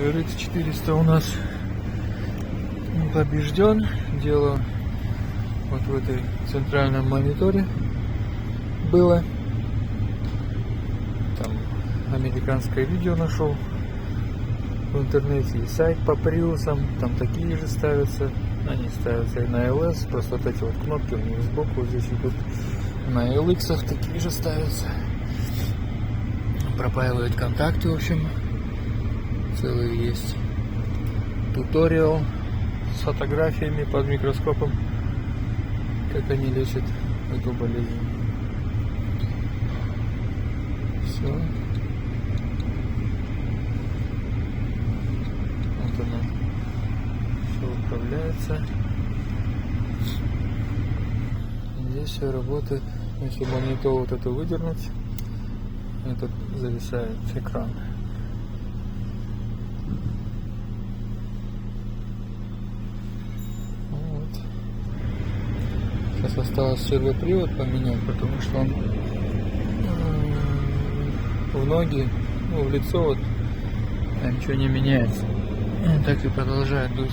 RX 400 у нас не побежден. Дело вот в этой центральном мониторе было. Там американское видео нашел в интернете и сайт по приусам. Там такие же ставятся. Они ставятся и на LS. Просто вот эти вот кнопки у них сбоку вот здесь идут. На LX такие же ставятся. Пропаивают контакты, в общем. Целый есть туториал с фотографиями под микроскопом, как они лечат эту болезнь. Все. Вот оно. Все управляется. Здесь все работает. Если монитор вот это выдернуть, этот зависает экран. Вот. Сейчас осталось сервопривод поменять, потому что он в ноги, ну, в лицо вот ничего не меняется. Он так и продолжает дуть.